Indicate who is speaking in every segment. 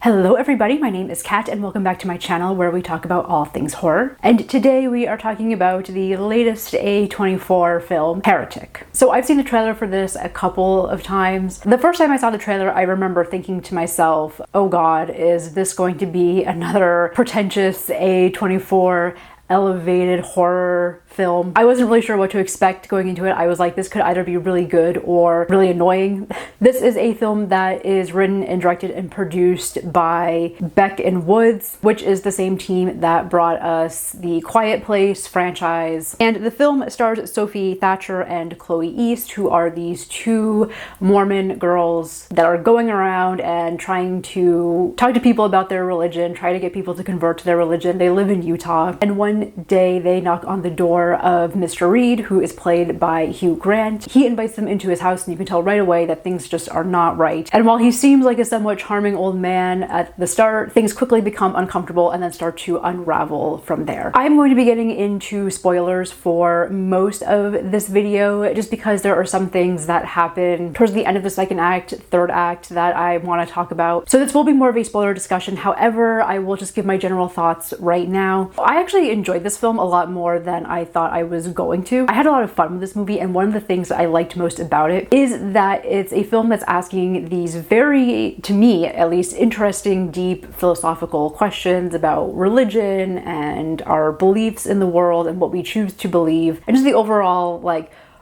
Speaker 1: Hello everybody, my name is Kat and welcome back to my channel where we talk about all things horror. And today we are talking about the latest A24 film, Heretic. So I've seen the trailer for this a couple of times. The first time I saw the trailer, I remember thinking to myself, oh god, is this going to be another pretentious A24 elevated horror film? I wasn't really sure what to expect going into it. I was like, this could either be really good or really annoying. This is a film that is written and directed and produced by Beck and Woods, which is the same team that brought us the Quiet Place franchise. And the film stars Sophie Thatcher and Chloe East, who are these two Mormon girls that are going around and trying to talk to people about their religion, try to get people to convert to their religion. They live in Utah, and one day they knock on the door of Mr. Reed, who is played by Hugh Grant. He invites them into his house and you can tell right away that things just are not right. And while he seems like a somewhat charming old man at the start, things quickly become uncomfortable and then start to unravel from there. I'm going to be getting into spoilers for most of this video just because there are some things that happen towards the end of the second act, third act that I want to talk about. So this will be more of a spoiler discussion. However, I will just give my general thoughts right now. I actually enjoyed this film a lot more than I thought I was going to. I had a lot of fun with this movie, and one of the things that I liked most about it is that it's a film that's asking these very, to me at least, interesting, deep philosophical questions about religion and our beliefs in the world and what we choose to believe, and just the overall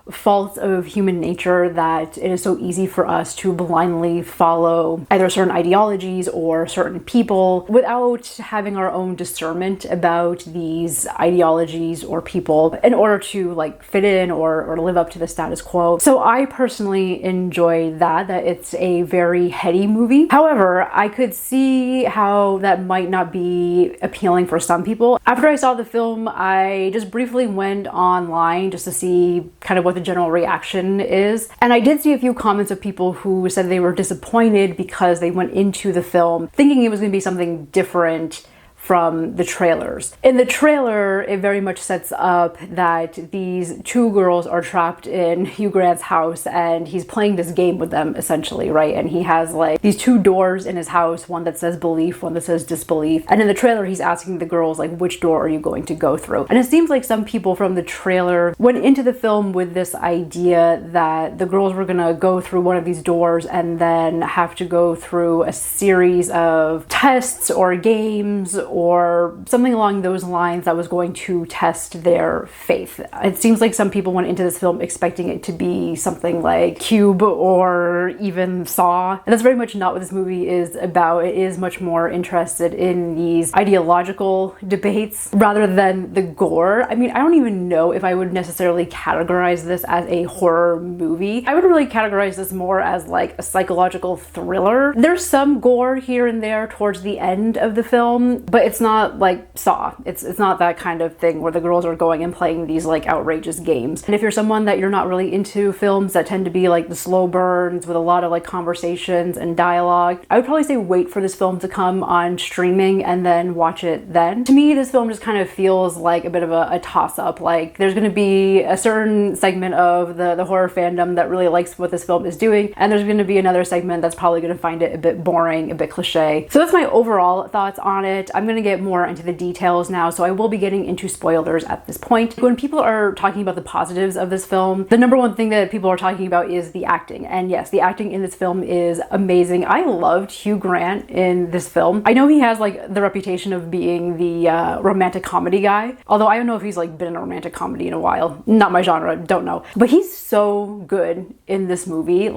Speaker 1: faults of human nature that it is so easy for us to blindly follow either certain ideologies or certain people without having our own discernment about these ideologies or people in order to fit in or live up to the status quo. So I personally enjoy that it's a very heady movie. However, I could see how that might not be appealing for some people. After I saw the film, I just briefly went online just to see kind of what the general reaction is. And I did see a few comments of people who said they were disappointed because they went into the film thinking it was going to be something different from the trailers. In the trailer, it very much sets up that these two girls are trapped in Hugh Grant's house and he's playing this game with them essentially, right? And he has these two doors in his house, one that says belief, one that says disbelief. And in the trailer, he's asking the girls which door are you going to go through? And it seems like some people from the trailer went into the film with this idea that the girls were gonna go through one of these doors and then have to go through a series of tests or games or something along those lines that was going to test their faith. It seems like some people went into this film expecting it to be something like Cube or even Saw. And that's very much not what this movie is about. It is much more interested in these ideological debates rather than the gore. I mean, I don't even know if I would necessarily categorize this as a horror movie. I would really categorize this more as a psychological thriller. There's some gore here and there towards the end of the film, but it's not like Saw. It's not that kind of thing where the girls are going and playing these outrageous games. And if you're someone that you're not really into films that tend to be the slow burns with a lot of conversations and dialogue, I would probably say wait for this film to come on streaming and then watch it then. To me, this film just kind of feels like a bit of a toss-up. There's going to be a certain segment of the horror fandom that really likes what this film is doing, and there's going to be another segment that's probably going to find it a bit boring, a bit cliche. So that's my overall thoughts on it. I'm going to get more into the details now, so I will be getting into spoilers at this point. When people are talking about the positives of this film, the number one thing that people are talking about is the acting. And yes, the acting in this film is amazing. I loved Hugh Grant in this film. I know he has the reputation of being the romantic comedy guy, although I don't know if he's been in a romantic comedy in a while. Not my genre, don't know. But he's so good in this movie.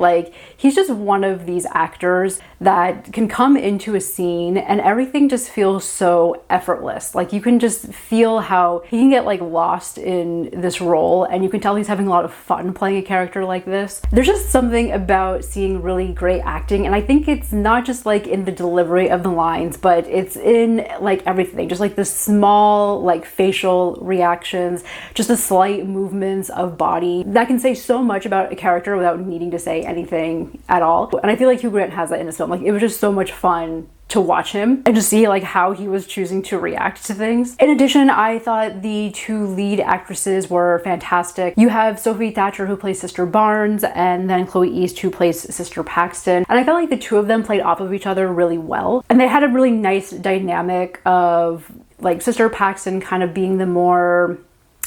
Speaker 1: He's just one of these actors that can come into a scene and everything just feels so effortless. You can just feel how he can get lost in this role, and you can tell he's having a lot of fun playing a character like this. There's just something about seeing really great acting, and I think it's not just in the delivery of the lines, but it's in everything, just the small facial reactions, just the slight movements of body that can say so much about a character without needing to say anything at all. And I feel like Hugh Grant has that in this film. It was just so much fun to watch him and just see like how he was choosing to react to things. In addition, I thought the two lead actresses were fantastic. You have Sophie Thatcher, who plays Sister Barnes, and then Chloe East, who plays Sister Paxton. And I felt like the two of them played off of each other really well. And they had a really nice dynamic of like Sister Paxton kind of being the more,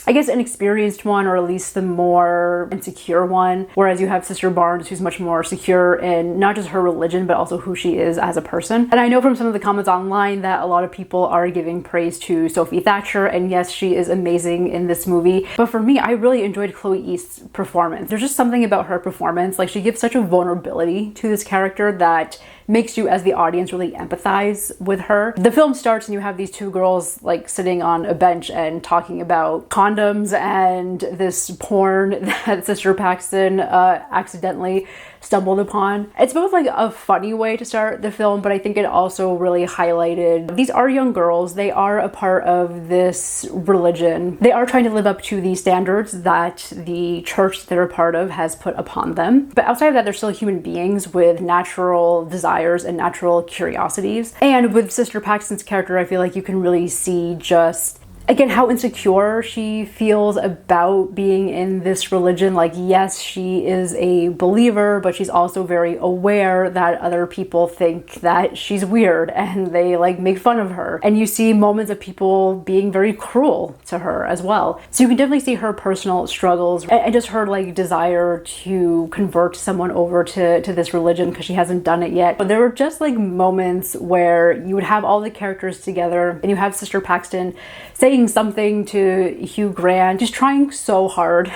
Speaker 1: I guess, inexperienced one, or at least the more insecure one, whereas you have Sister Barnes, who's much more secure in not just her religion but also who she is as a person. And I know from some of the comments online that a lot of people are giving praise to Sophie Thatcher, and yes, she is amazing in this movie, but for me, I really enjoyed Chloe East's performance. There's just something about her performance, like she gives such a vulnerability to this character that makes you as the audience really empathize with her. The film starts and you have these two girls like sitting on a bench and talking about condoms and this porn that Sister Paxton accidentally stumbled upon. It's both like a funny way to start the film, but I think it also really highlighted these are young girls. They are a part of this religion. They are trying to live up to the standards that the church they're a part of has put upon them. But outside of that, they're still human beings with natural desires and natural curiosities. And with Sister Paxton's character, I feel like you can really see just, again, how insecure she feels about being in this religion. Like, yes, she is a believer, but she's also very aware that other people think that she's weird and they like make fun of her. And you see moments of people being very cruel to her as well. So you can definitely see her personal struggles and just her like desire to convert someone over to this religion because she hasn't done it yet. But there were just like moments where you would have all the characters together and you have Sister Paxton saying something to Hugh Grant, just trying so hard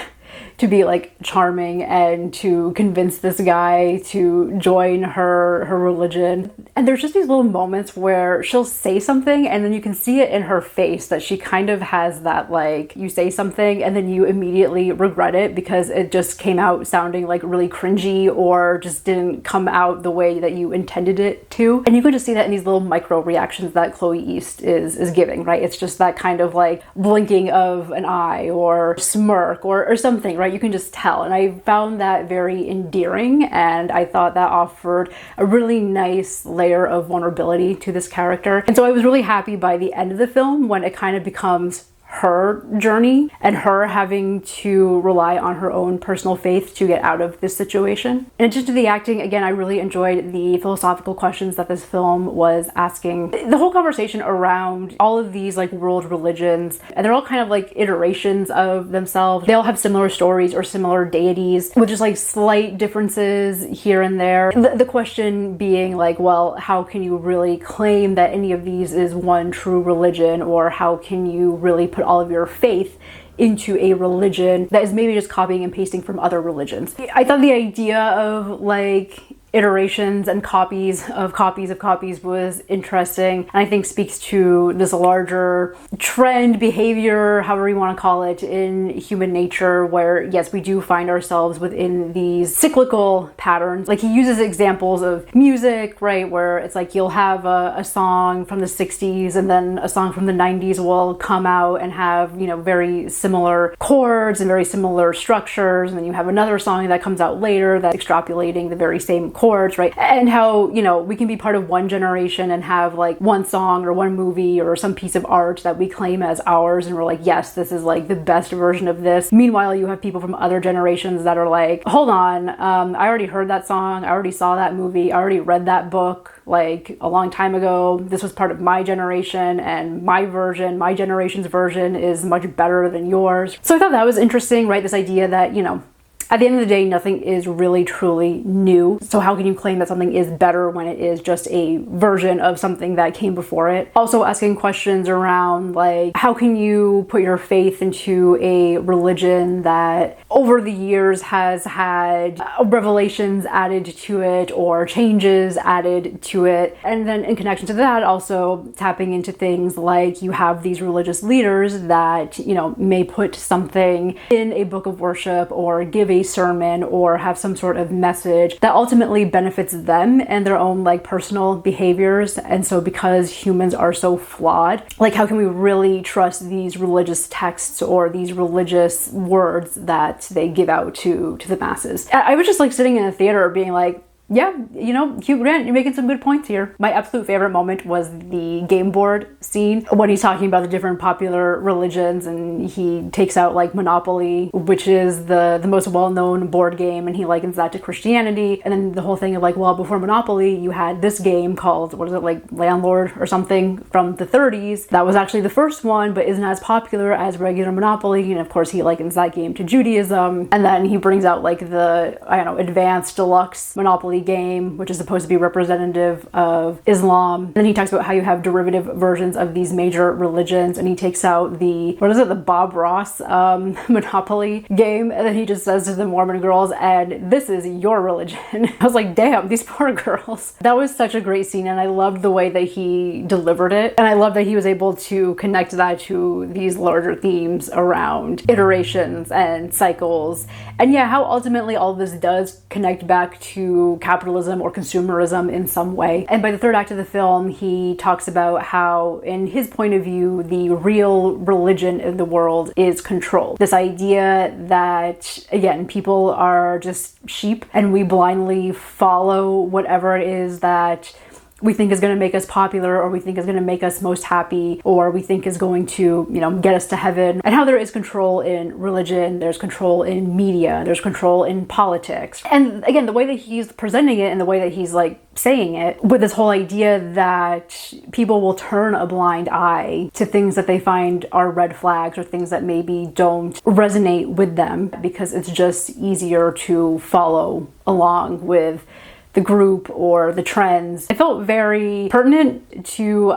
Speaker 1: to be like charming and to convince this guy to join her religion. And there's just these little moments where she'll say something and then you can see it in her face that she kind of has that, like, you say something and then you immediately regret it because it just came out sounding like really cringy or just didn't come out the way that you intended it to. And you can just see that in these little micro reactions that Chloe East is giving, right? It's just that kind of like blinking of an eye or smirk or something, right? You can just tell. And I found that very endearing, and I thought that offered a really nice layer of vulnerability to this character. And so I was really happy by the end of the film when it kind of becomes her journey and her having to rely on her own personal faith to get out of this situation. In addition to the acting, again, I really enjoyed the philosophical questions that this film was asking. The whole conversation around all of these like world religions, and they're all kind of like iterations of themselves. They all have similar stories or similar deities with just like slight differences here and there. The question being like, well, how can you really claim that any of these is one true religion, or how can you really put all of your faith into a religion that is maybe just copying and pasting from other religions? I thought the idea of like iterations and copies of copies was interesting, and I think speaks to this larger trend, behavior, however you want to call it, in human nature, where yes, we do find ourselves within these cyclical patterns. Like he uses examples of music, right, where it's like you'll have a song from the 60s and then a song from the 90s will come out and have, you know, very similar chords and very similar structures, and then you have another song that comes out later that's extrapolating the very same chords, right? And how, you know, we can be part of one generation and have like one song or one movie or some piece of art that we claim as ours, and we're like, yes, this is like the best version of this. Meanwhile, you have people from other generations that are like, hold on, I already heard that song, I already saw that movie, I already read that book like a long time ago. This was part of my generation, and my version, my generation's version, is much better than yours. So I thought that was interesting, right? This idea that, you know, at the end of the day, nothing is really truly new. So how can you claim that something is better when it is just a version of something that came before it? Also asking questions around like, how can you put your faith into a religion that over the years has had revelations added to it or changes added to it? And then in connection to that, also tapping into things like you have these religious leaders that, you know, may put something in a book of worship or give a sermon or have some sort of message that ultimately benefits them and their own like personal behaviors. And so because humans are so flawed, like how can we really trust these religious texts or these religious words that they give out to the masses? I was just like sitting in a theater being like, yeah, you know, Hugh Grant, you're making some good points here. My absolute favorite moment was the game board scene when he's talking about the different popular religions, and he takes out like Monopoly, which is the most well-known board game, and he likens that to Christianity. And then the whole thing of like, well, before Monopoly, you had this game called, what is it, like Landlord or something from the 30s. That was actually the first one, but isn't as popular as regular Monopoly. And of course, he likens that game to Judaism. And then he brings out like the, I don't know, advanced deluxe Monopoly game, which is supposed to be representative of Islam. And then he talks about how you have derivative versions of these major religions, and he takes out the, what is it, the Bob Ross Monopoly game, and then he just says to the Mormon girls, and this is your religion. I was like, damn, these poor girls. That was such a great scene, and I loved the way that he delivered it, and I love that he was able to connect that to these larger themes around iterations and cycles, and yeah, how ultimately all of this does connect back to capitalism or consumerism in some way. And by the third act of the film, he talks about how, in his point of view, the real religion in the world is control. This idea that, again, people are just sheep and we blindly follow whatever it is that we think is going to make us popular, or we think is going to make us most happy, or we think is going to, you know, get us to heaven. And how there is control in religion, there's control in media, there's control in politics. And again, the way that he's presenting it and the way that he's like saying it, with this whole idea that people will turn a blind eye to things that they find are red flags or things that maybe don't resonate with them because it's just easier to follow along with the group or the trends. It felt very pertinent to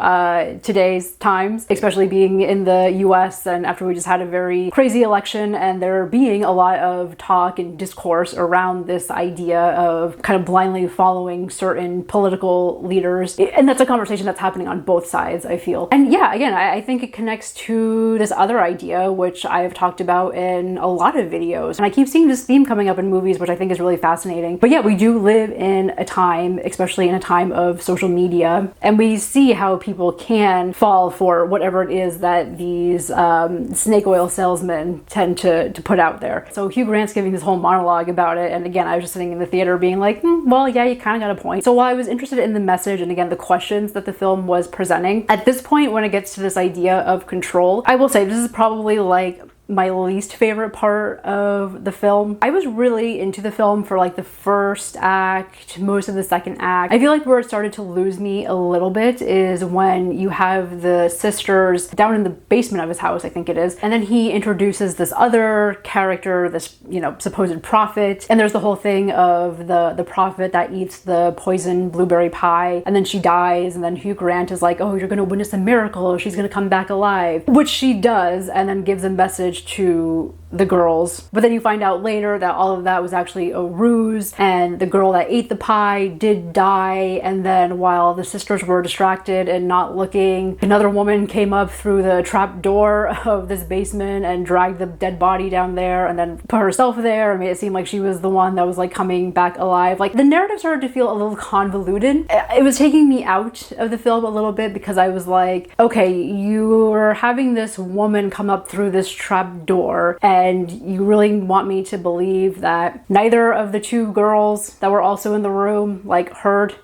Speaker 1: today's times, especially being in the US and after we just had a very crazy election, and there being a lot of talk and discourse around this idea of kind of blindly following certain political leaders. And that's a conversation that's happening on both sides, I feel. And yeah, again, I think it connects to this other idea, which I've talked about in a lot of videos. And I keep seeing this theme coming up in movies, which I think is really fascinating. But yeah, we do live in a time, especially in a time of social media, and we see how people can fall for whatever it is that these snake oil salesmen tend to put out there. So Hugh Grant's giving this whole monologue about it, and again, I was just sitting in the theater being like, well, yeah, you kind of got a point. So while I was interested in the message and again the questions that the film was presenting, at this point when it gets to this idea of control, I will say this is probably like my least favorite part of the film. I was really into the film for like the first act, most of the second act. I feel like where it started to lose me a little bit is when you have the sisters down in the basement of his house, I think it is, and then he introduces this other character, this, you know, supposed prophet, and there's the whole thing of the prophet that eats the poison blueberry pie, and then she dies, and then Hugh Grant is like, oh, you're gonna witness a miracle, she's gonna come back alive, which she does, and then gives a message to the girls. But then you find out later that all of that was actually a ruse, and the girl that ate the pie did die, and then while the sisters were distracted and not looking, another woman came up through the trap door of this basement and dragged the dead body down there and then put herself there and made it seem like she was the one that was like coming back alive. Like the narrative started to feel a little convoluted. It was taking me out of the film a little bit because I was like, okay, you were having this woman come up through this trap door, and you really want me to believe that neither of the two girls that were also in the room like heard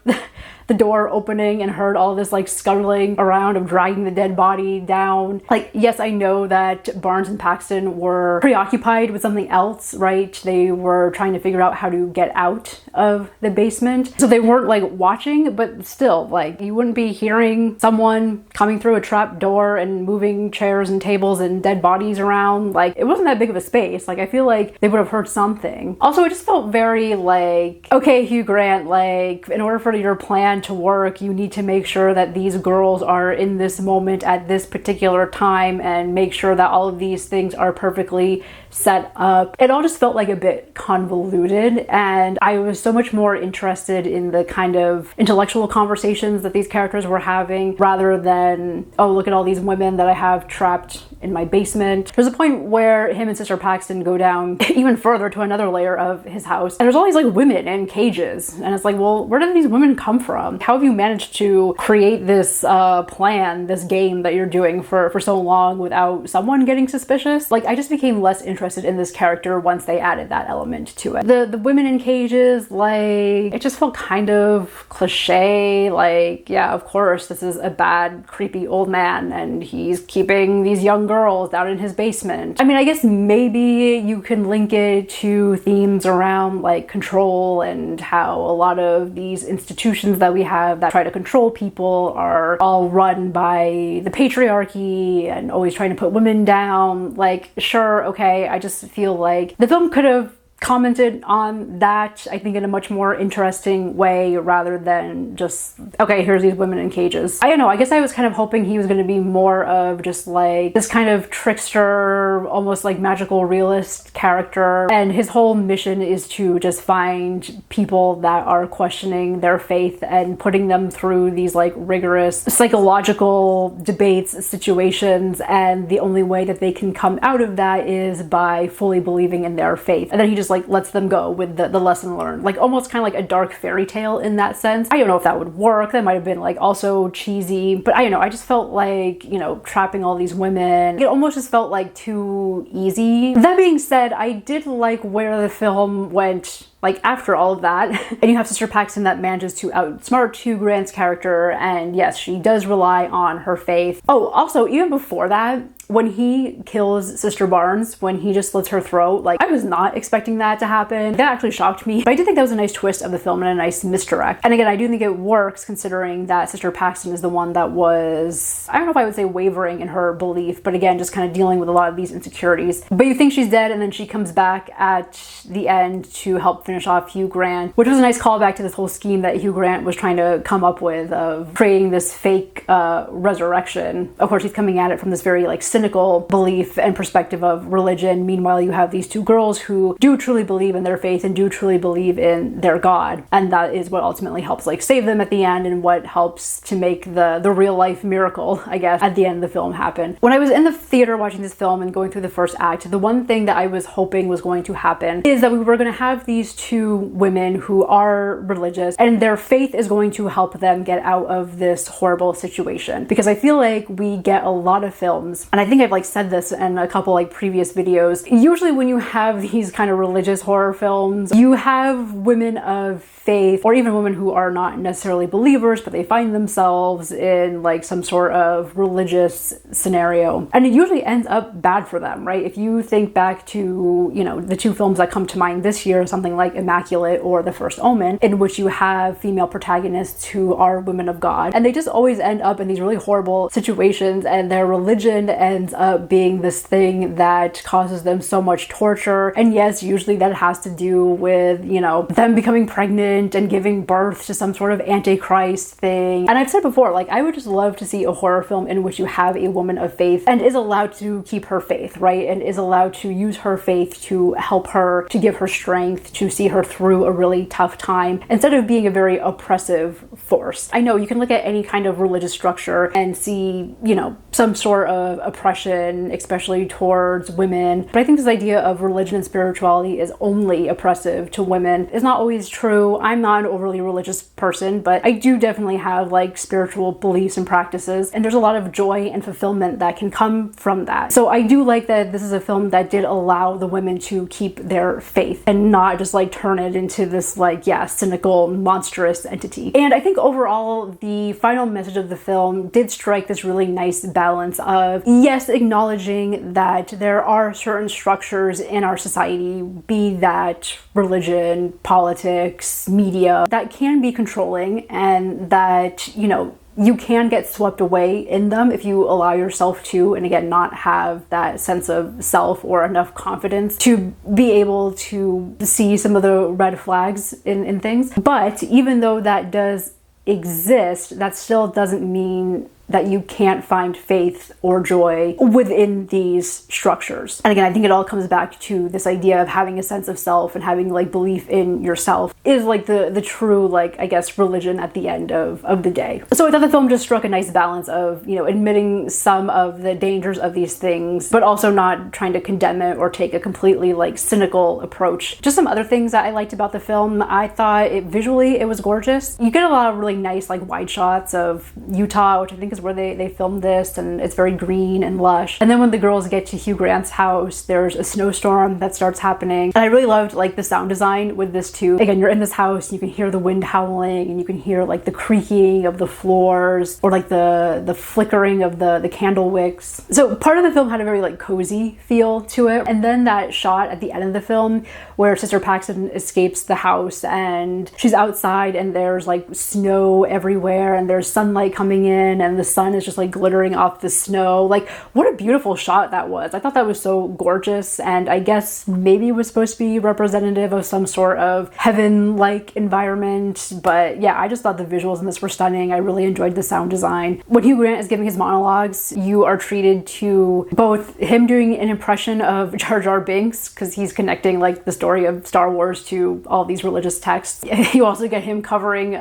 Speaker 1: the door opening and heard all this like scuttling around of dragging the dead body down. Like, yes, I know that Barnes and Paxton were preoccupied with something else, right? They were trying to figure out how to get out of the basement. So they weren't like watching, but still, like, you wouldn't be hearing someone coming through a trap door and moving chairs and tables and dead bodies around. Like, it wasn't that big of a space. Like, I feel like they would have heard something. Also, it just felt very like, okay, Hugh Grant, like, in order for your plan to work, you need to make sure that these girls are in this moment at this particular time and make sure that all of these things are perfectly set up. It all just felt like a bit convoluted, and I was so much more interested in the kind of intellectual conversations that these characters were having rather than, oh, look at all these women that I have trapped in my basement. There's a point where him and Sister Paxton go down even further to another layer of his house, and there's all these like women in cages, and it's like, well, where did these women come from? from? How have you managed to create this plan, this game that you're doing for so long without someone getting suspicious? Like, I just became less interested in this character once they added that element to it. The women in cages, like, it just felt kind of cliche. Like, yeah, of course, this is a bad, creepy old man and he's keeping these young girls down in his basement. I mean, I guess maybe you can link it to themes around like control and how a lot of these institutions that we have that try to control people are all run by the patriarchy and always trying to put women down. Like, sure, okay, I just feel like the film could have commented on that, I think, in a much more interesting way rather than just, okay, here's these women in cages. I don't know, I guess I was kind of hoping he was going to be more of just like this kind of trickster, almost like magical realist character, and his whole mission is to just find people that are questioning their faith and putting them through these like rigorous psychological debates, situations, and the only way that they can come out of that is by fully believing in their faith. And then he just like lets them go with the lesson learned, like almost kind of like a dark fairy tale in that sense. I don't know if that would work. That might have been like also cheesy, but I don't know, I just felt like, you know, trapping all these women, it almost just felt like too easy. That being said, I did like where the film went like after all of that. And you have Sister Paxton that manages to outsmart Hugh Grant's character, and yes, she does rely on her faith. Oh, also, even before that, when he kills Sister Barnes, when he just slits her throat, like, I was not expecting that to happen. That actually shocked me, but I did think that was a nice twist of the film and a nice misdirect. And again, I do think it works considering that Sister Paxton is the one that was, I don't know if I would say wavering in her belief, but again, just kind of dealing with a lot of these insecurities. But you think she's dead, and then she comes back at the end to help finish off Hugh Grant, which was a nice callback to this whole scheme that Hugh Grant was trying to come up with of creating this fake resurrection. Of course, he's coming at it from this very like cynical belief and perspective of religion. Meanwhile, you have these two girls who do truly believe in their faith and do truly believe in their God, and that is what ultimately helps like save them at the end, and what helps to make the real life miracle, I guess, at the end of the film happen. When I was in the theater watching this film and going through the first act, the one thing that I was hoping was going to happen is that we were going to have these two women who are religious, and their faith is going to help them get out of this horrible situation. Because I feel like we get a lot of films, and I think I've like said this in a couple like previous videos, usually when you have these kind of religious horror films, you have women of faith, or even women who are not necessarily believers, but they find themselves in like some sort of religious scenario, and it usually ends up bad for them, right? If you think back to, you know, the two films that come to mind this year, something like Immaculate or The First Omen, in which you have female protagonists who are women of God, and they just always end up in these really horrible situations, and their religion ends up being this thing that causes them so much torture. And yes, usually that has to do with, you know, them becoming pregnant and giving birth to some sort of antichrist thing. And I've said before, like, I would just love to see a horror film in which you have a woman of faith and is allowed to keep her faith, right? And is allowed to use her faith to help her, to give her strength, to see her through a really tough time, instead of being a very oppressive force. I know you can look at any kind of religious structure and see, you know, some sort of oppression, especially towards women. But I think this idea of religion and spirituality is only oppressive to women is not always true. I'm not an overly religious person, but I do definitely have like spiritual beliefs and practices, and there's a lot of joy and fulfillment that can come from that. So I do like that this is a film that did allow the women to keep their faith and not just like turn it into this like, yeah, cynical, monstrous entity. And I think overall, the final message of the film did strike this really nice balance of, yes, acknowledging that there are certain structures in our society, be that religion, politics, media, that can be controlling, and that, you know, you can get swept away in them if you allow yourself to, and again, not have that sense of self or enough confidence to be able to see some of the red flags in things. But even though that does exist, that still doesn't mean that you can't find faith or joy within these structures. And again, I think it all comes back to this idea of having a sense of self and having like belief in yourself is like the true, like, I guess, religion at the end of the day. So I thought the film just struck a nice balance of, you know, admitting some of the dangers of these things, but also not trying to condemn it or take a completely like cynical approach. Just some other things that I liked about the film. I thought visually it was gorgeous. You get a lot of really nice like wide shots of Utah, which I think is where they filmed this, and it's very green and lush. And then when the girls get to Hugh Grant's house, there's a snowstorm that starts happening. And I really loved like the sound design with this too. Again, you're in this house, you can hear the wind howling, and you can hear like the creaking of the floors, or like the flickering of the candle wicks. So part of the film had a very like cozy feel to it. And then that shot at the end of the film where Sister Paxton escapes the house and she's outside and there's like snow everywhere and there's sunlight coming in and the sun is just like glittering off the snow. Like, what a beautiful shot that was. I thought that was so gorgeous, and I guess maybe it was supposed to be representative of some sort of heaven-like environment. But yeah, I just thought the visuals in this were stunning. I really enjoyed the sound design. When Hugh Grant is giving his monologues, you are treated to both him doing an impression of Jar Jar Binks, because he's connecting like the story of Star Wars to all these religious texts. You also get him covering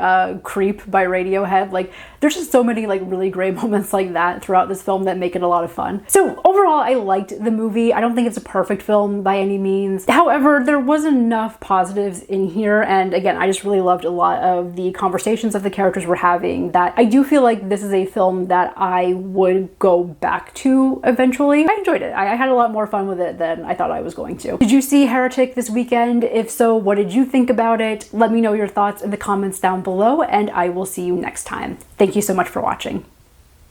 Speaker 1: Creep by Radiohead. Like, there's just so many like really great moments like that throughout this film that make it a lot of fun. So overall, I liked the movie. I don't think it's a perfect film by any means. However, there was enough positives in here, and again, I just really loved a lot of the conversations that the characters were having that I do feel like this is a film that I would go back to eventually. I enjoyed it. I had a lot more fun with it than I thought I was going to. Did you see Heretic this weekend? If so, what did you think about it? Let me know your thoughts in the comments down below, and I will see you next time. Thank you so much for watching.